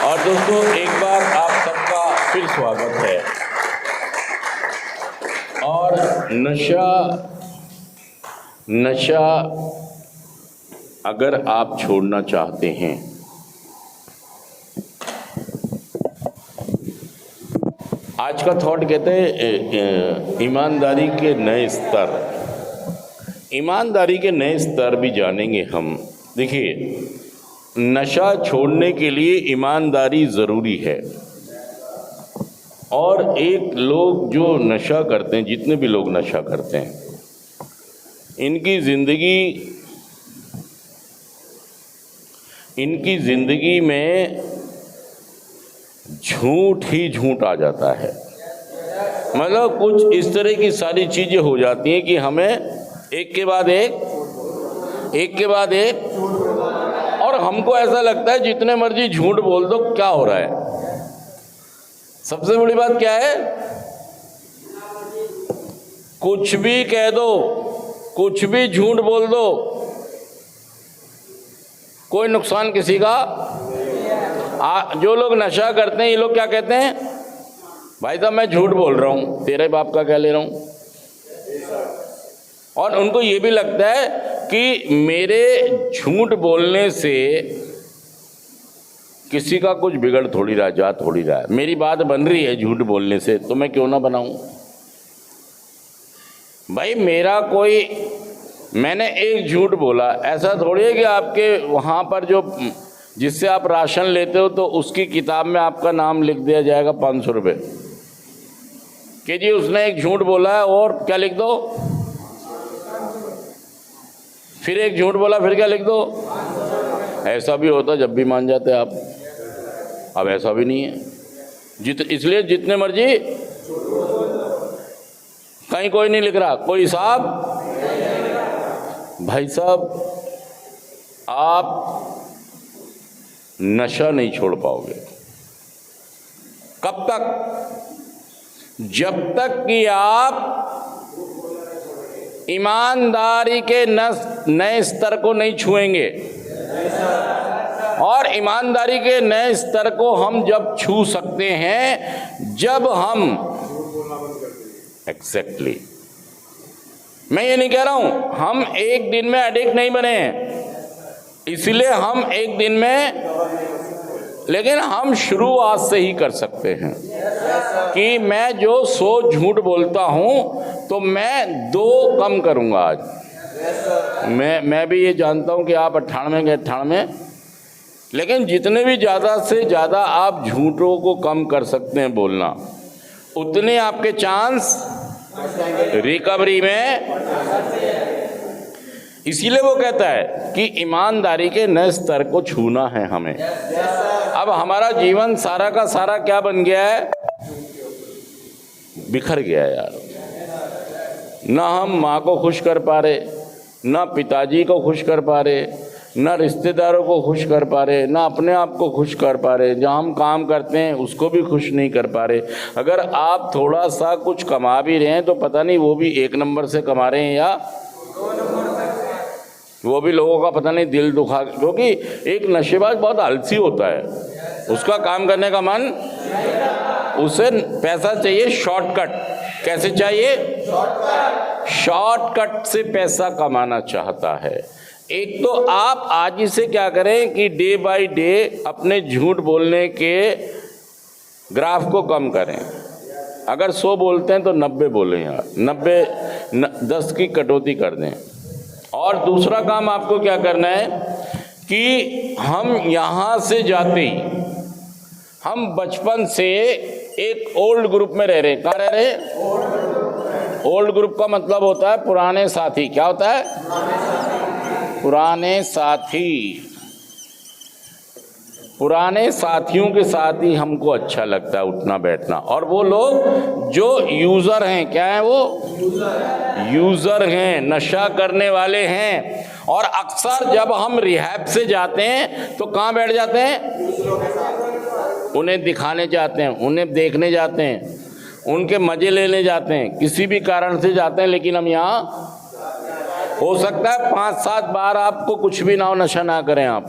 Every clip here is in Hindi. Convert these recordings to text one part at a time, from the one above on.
और दोस्तों एक बार आप सबका फिर स्वागत है। और नशा अगर आप छोड़ना चाहते हैं, आज का थॉट कहते हैं ईमानदारी के नए स्तर। ईमानदारी के नए स्तर भी जानेंगे हम। देखिए, नशा छोड़ने के लिए ईमानदारी ज़रूरी है। और एक लोग जो नशा करते हैं, जितने भी लोग नशा करते हैं, इनकी ज़िंदगी में झूठ ही झूठ आ जाता है। मतलब कुछ इस तरह की सारी चीज़ें हो जाती हैं कि हमें एक के बाद एक, और हमको ऐसा लगता है जितने मर्जी झूठ बोल दो क्या हो रहा है। सबसे बड़ी बात क्या है, कुछ भी कह दो, कुछ भी झूठ बोल दो, कोई नुकसान किसी का। जो लोग नशा करते हैं, ये लोग क्या कहते हैं, भाई साहब मैं झूठ बोल रहा हूं, तेरे बाप का क्या ले रहा हूं। और उनको ये भी लगता है कि मेरे झूठ बोलने से किसी का कुछ बिगड़ थोड़ी रहा, जा थोड़ी रहा है। मेरी बात बन रही है झूठ बोलने से, तो मैं क्यों ना बनाऊं। भाई मैंने एक झूठ बोला, ऐसा थोड़ी है कि आपके वहाँ पर जिससे आप राशन लेते हो तो उसकी किताब में आपका नाम लिख दिया जाएगा 500 रुपये कि जी उसने एक झूठ बोला है, और क्या लिख दो, फिर एक झूठ बोला, फिर क्या लिख दो। ऐसा भी होता जब भी मान जाते आप। अब ऐसा भी नहीं है। इसलिए जितने मर्जी, कहीं कोई नहीं लिख रहा, कोई साहब, भाई साहब आप नशा नहीं छोड़ पाओगे। कब तक? जब तक कि आप ईमानदारी के नए स्तर को नहीं छुएंगे। और ईमानदारी के नए स्तर को हम जब छू सकते हैं, जब हम एग्जैक्टली मैं ये नहीं कह रहा हूं हम एक दिन में एडिक्ट नहीं बने हैं, इसलिए हम एक दिन में, लेकिन हम शुरुआत से ही कर सकते हैं कि मैं जो 100 झूठ बोलता हूं तो मैं 2 कम करूंगा आज। मैं भी ये जानता हूं कि आप 98 के 98, लेकिन जितने भी ज़्यादा से ज़्यादा आप झूठों को कम कर सकते हैं बोलना, उतने आपके चांस रिकवरी में। इसीलिए वो कहता है कि ईमानदारी के नए स्तर को छूना है हमें। अब हमारा जीवन सारा का सारा क्या बन गया है, बिखर गया है यार। ना हम माँ को खुश कर पा रहे, ना पिताजी को खुश कर पा रहे, ना रिश्तेदारों को खुश कर पा रहे, ना अपने आप को खुश कर पा रहे। जहाँ हम काम करते हैं उसको भी खुश नहीं कर पा रहे। अगर आप थोड़ा सा कुछ कमा भी रहे हैं तो पता नहीं वो भी 1 नंबर से कमा रहे हैं या वो भी लोगों का पता नहीं दिल दुखा। क्योंकि एक नशेबाज बहुत आलसी होता है, उसका काम करने का मन, उसे पैसा चाहिए शॉर्टकट। कैसे चाहिए? शॉर्टकट से पैसा कमाना चाहता है। एक तो आप आज ही से क्या करें कि डे बाय डे अपने झूठ बोलने के ग्राफ को कम करें। अगर 100 बोलते हैं तो 90 बोलें यार, 10 की कटौती कर दें। और दूसरा काम आपको क्या करना है कि हम यहाँ से जाते ही, हम बचपन से एक ओल्ड ग्रुप में रह रहे हैं। कहाँ रह रहे हैं? ओल्ड ग्रुप का मतलब होता है पुराने साथी। क्या होता है? पुराने साथी। पुराने साथियों के साथ ही हमको अच्छा लगता है उठना बैठना। और वो लोग जो यूज़र हैं, क्या है वो? यूज़र हैं, नशा करने वाले हैं। और अक्सर जब हम रिहैब से जाते हैं तो कहाँ बैठ जाते हैं? उन्हें दिखाने जाते हैं, उन्हें देखने जाते हैं, उनके मज़े लेने जाते हैं, किसी भी कारण से जाते हैं। लेकिन हम यहाँ, हो सकता है 5-7 बार आपको कुछ भी ना हो, नशा ना करें आप,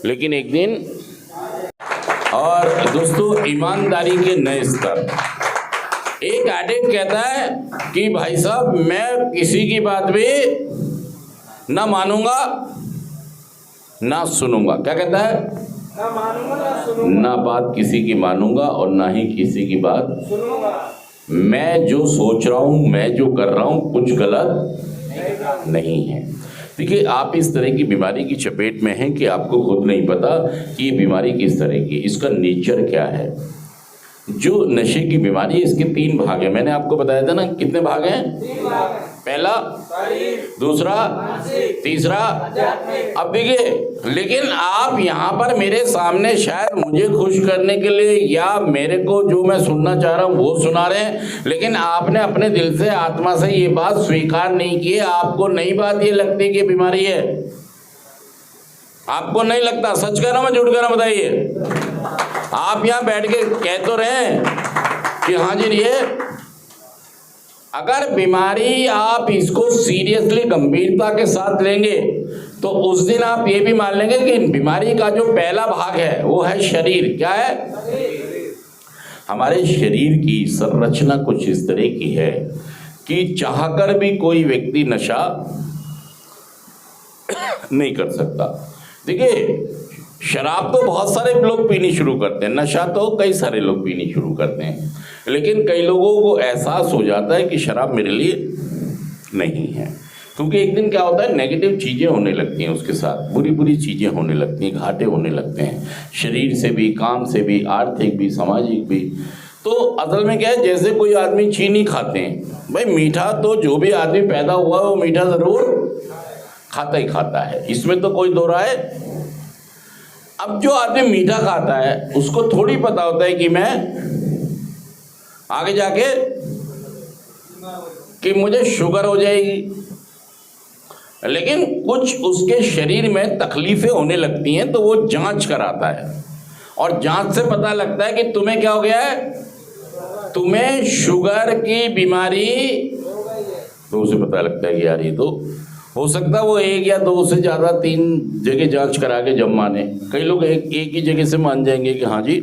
लेकिन एक दिन और दोस्तों ईमानदारी के नए स्तर। एक एडिक्ट कहता है कि भाई साहब मैं किसी की बात भी ना मानूंगा ना सुनूंगा। क्या कहता है? ना मानूंगा ना सुनूंगा, ना बात किसी की मानूंगा और ना ही किसी की बात सुनूंगा। मैं जो सोच रहा हूं, मैं जो कर रहा हूं, कुछ गलत नहीं है। देखिए, आप इस तरह की बीमारी की चपेट में हैं कि आपको खुद नहीं पता कि ये बीमारी किस तरह की, इसका नेचर क्या है। जो नशे की बीमारी है, इसके 3 भाग हैं। मैंने आपको बताया था ना, कितने भाग हैं? 3 भाग हैं। पहला, शरीर, दूसरा, मानसिक, तीसरा। आध्यात्मिक। अब देखिए, लेकिन आप यहाँ पर मेरे सामने शायद मुझे खुश करने के लिए या मेरे को जो मैं सुनना चाह रहा हूँ वो सुना रहे हैं, लेकिन आपने अपने दिल से, आत्मा से ये बात स्वीकार नहीं की। आपको नई बात ये लगती कि बीमारी है, आपको नहीं लगता। सच कह रहा हूं मैं, झूठ कह रहा हूं, बताइए। आप यहाँ बैठ के कह तो रहे हैं कि हाँ जी ये, अगर बीमारी आप इसको सीरियसली गंभीरता के साथ लेंगे तो उस दिन आप ये भी मान लेंगे कि बीमारी का जो पहला भाग है वो है शरीर। क्या है? हमारे शरीर की संरचना कुछ इस तरह की है कि चाहकर भी कोई व्यक्ति नशा नहीं कर सकता। देखिए, शराब तो बहुत सारे लोग पीनी शुरू करते हैं, नशा तो कई सारे लोग पीनी शुरू करते हैं, लेकिन कई लोगों को एहसास हो जाता है कि शराब मेरे लिए नहीं है। क्योंकि एक दिन क्या होता है, नेगेटिव चीज़ें होने लगती हैं, उसके साथ बुरी बुरी चीज़ें होने लगती हैं, घाटे होने लगते हैं, शरीर से भी, काम से भी, आर्थिक भी, सामाजिक भी। तो असल में क्या है, जैसे कोई आदमी चीनी खाते हैं, भाई मीठा तो जो भी आदमी पैदा हुआ है वो मीठा ज़रूर खाता ही खाता है, इसमें तो कोई दो राय। अब जो आदमी मीठा खाता है उसको थोड़ी पता होता है कि मैं आगे जाके कि मुझे शुगर हो जाएगी, लेकिन कुछ उसके शरीर में तकलीफें होने लगती हैं तो वो जांच कराता है और जांच से पता लगता है कि तुम्हें क्या हो गया है, तुम्हें शुगर की बीमारी। तो उसे पता लगता है कि यार ये तो हो सकता है वो 1 या 2 से ज़्यादा 3 जगह जांच करा के जब माने। कई लोग एक ही जगह से मान जाएंगे कि हाँ जी,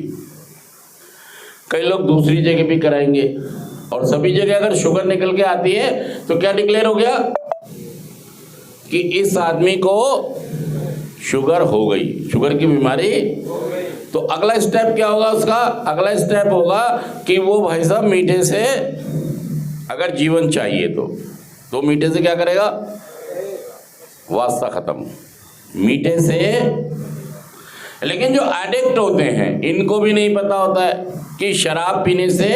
कई लोग दूसरी जगह भी कराएंगे, और सभी जगह अगर शुगर निकल के आती है तो क्या डिक्लेयर हो गया कि इस आदमी को शुगर हो गई, शुगर की बीमारी। तो अगला स्टेप क्या होगा उसका? अगला स्टेप होगा कि वो भाई साहब मीठे से अगर जीवन चाहिए तो मीठे से क्या करेगा? वास्ता खत्म मीठे से। लेकिन जो एडिक्ट होते हैं इनको भी नहीं पता होता है कि शराब पीने से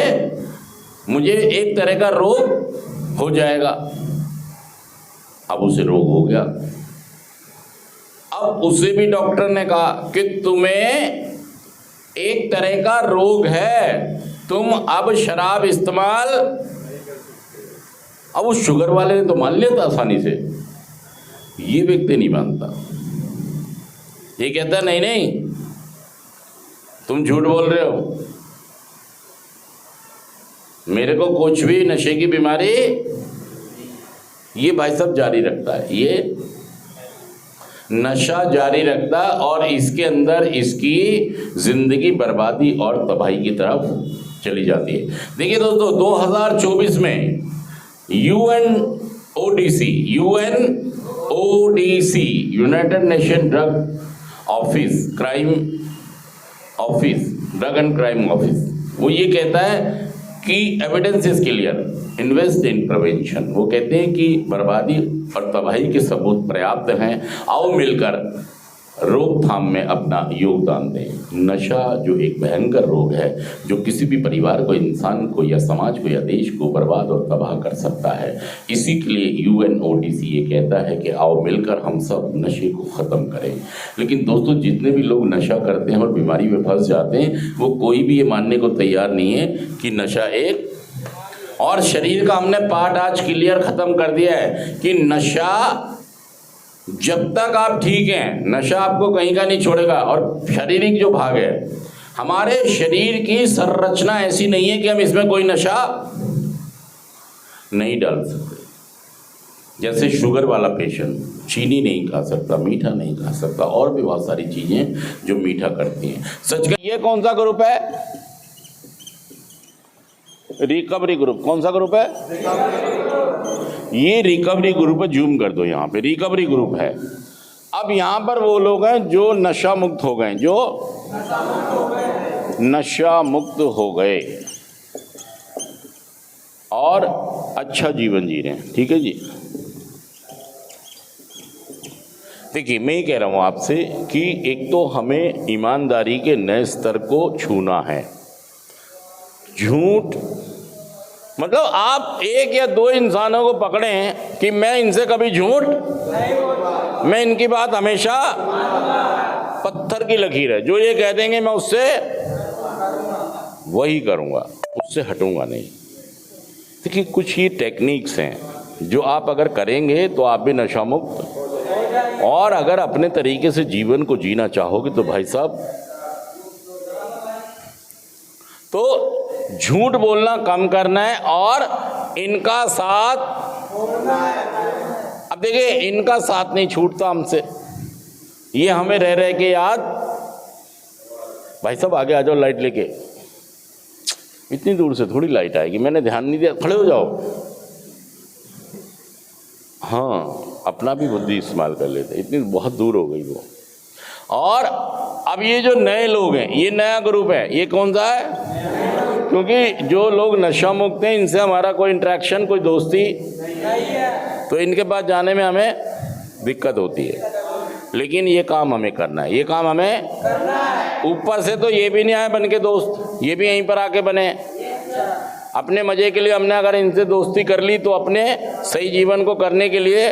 मुझे एक तरह का रोग हो जाएगा। अब उसे रोग हो गया, अब उसे भी डॉक्टर ने कहा कि तुम्हें एक तरह का रोग है, तुम अब शराब इस्तेमाल। अब उस शुगर वाले ने तो मान लिया था आसानी से, ये व्यक्ति नहीं मानता। ये कहता नहीं नहीं तुम झूठ बोल रहे हो, मेरे को कुछ भी नशे की बीमारी। ये भाई साहब जारी रखता है, ये नशा जारी रखता है और इसके अंदर इसकी जिंदगी बर्बादी और तबाही की तरफ चली जाती है। देखिए दोस्तों, 2024 में UNODC United nation drug office, drug and crime office, वो ये कहता है कि evidence is clear, invest in prevention. वो कहते हैं कि बर्बादी और तबाही के सबूत पर्याप्त हैं, आओ मिलकर रोकथाम में अपना योगदान दें। नशा जो एक भयंकर रोग है जो किसी भी परिवार को, इंसान को या समाज को या देश को बर्बाद और तबाह कर सकता है। इसी के लिए UNODC ये कहता है कि आओ मिलकर हम सब नशे को ख़त्म करें। लेकिन दोस्तों, जितने भी लोग नशा करते हैं और बीमारी में फंस जाते हैं, वो कोई भी ये मानने को तैयार नहीं है कि नशा एक, और शरीर का हमने पार्ट आज क्लियर ख़त्म कर दिया है कि नशा, जब तक आप ठीक हैं नशा आपको कहीं का नहीं छोड़ेगा। और शारीरिक जो भाग है, हमारे शरीर की संरचना ऐसी नहीं है कि हम इसमें कोई नशा नहीं डाल सकते। जैसे शुगर वाला पेशेंट चीनी नहीं खा सकता, मीठा नहीं खा सकता, और भी बहुत सारी चीजें जो मीठा करती हैं। सच का ये कौन सा ग्रुप है? Recovery group. कौन सा ग्रुप है? ये रिकवरी ग्रुप है। जूम कर दो, यहाँ पे रिकवरी ग्रुप है। अब यहाँ पर वो लोग हैं जो नशा मुक्त हो गए, जो नशा मुक्त हो गए और अच्छा जीवन जी रहे हैं। ठीक है जी। देखिए, मैं ये कह रहा हूँ आपसे कि एक तो हमें ईमानदारी के नए स्तर को छूना है। झूठ मतलब आप एक या दो इंसानों को पकड़ें कि मैं इनसे कभी झूठ, मैं इनकी बात हमेशा पत्थर की लकीर है, जो ये कह देंगे मैं उससे वही करूँगा, उससे हटूंगा नहीं। देखिए, कुछ ये टेक्निक्स हैं जो आप अगर करेंगे तो आप भी नशा मुक्त, और अगर अपने तरीके से जीवन को जीना चाहोगे तो भाई साहब, तो झूठ बोलना कम करना है और इनका साथ। अब देखिए, इनका साथ नहीं छूटता हमसे, ये हमें रह रह के याद। भाई साहब आगे आ जाओ, लाइट लेके। इतनी दूर से थोड़ी लाइट आएगी, मैंने ध्यान नहीं दिया, खड़े हो जाओ। हाँ, अपना भी बुद्धि इस्तेमाल कर लेते, इतनी बहुत दूर हो गई वो। और अब ये जो नए लोग हैं, ये नया ग्रुप है। ये कौन सा है? क्योंकि जो लोग नशा मुक्त हैं, इनसे हमारा कोई इंटरेक्शन, कोई दोस्ती नहीं है, तो इनके पास जाने में हमें दिक्कत होती है। लेकिन ये काम हमें करना है, ये काम हमें करना है। ऊपर से तो ये भी नहीं आए बन के दोस्त, ये भी यहीं पर आके बने। अपने मजे के लिए हमने अगर इनसे दोस्ती कर ली तो अपने सही जीवन को करने के लिए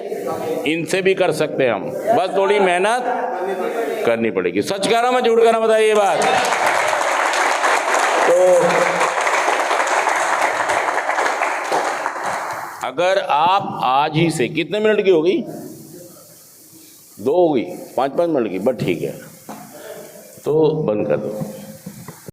इनसे भी कर सकते हैं हम, बस थोड़ी मेहनत करनी पड़ेगी। सच कह रहा हूं मैं, झूठ कह रहा हूं, बताइए ये बात। तो अगर आप आज ही से, कितने मिनट की हो गई? 2 हो गई, 5-5 मिनट की, बस ठीक है, तो बंद कर दो।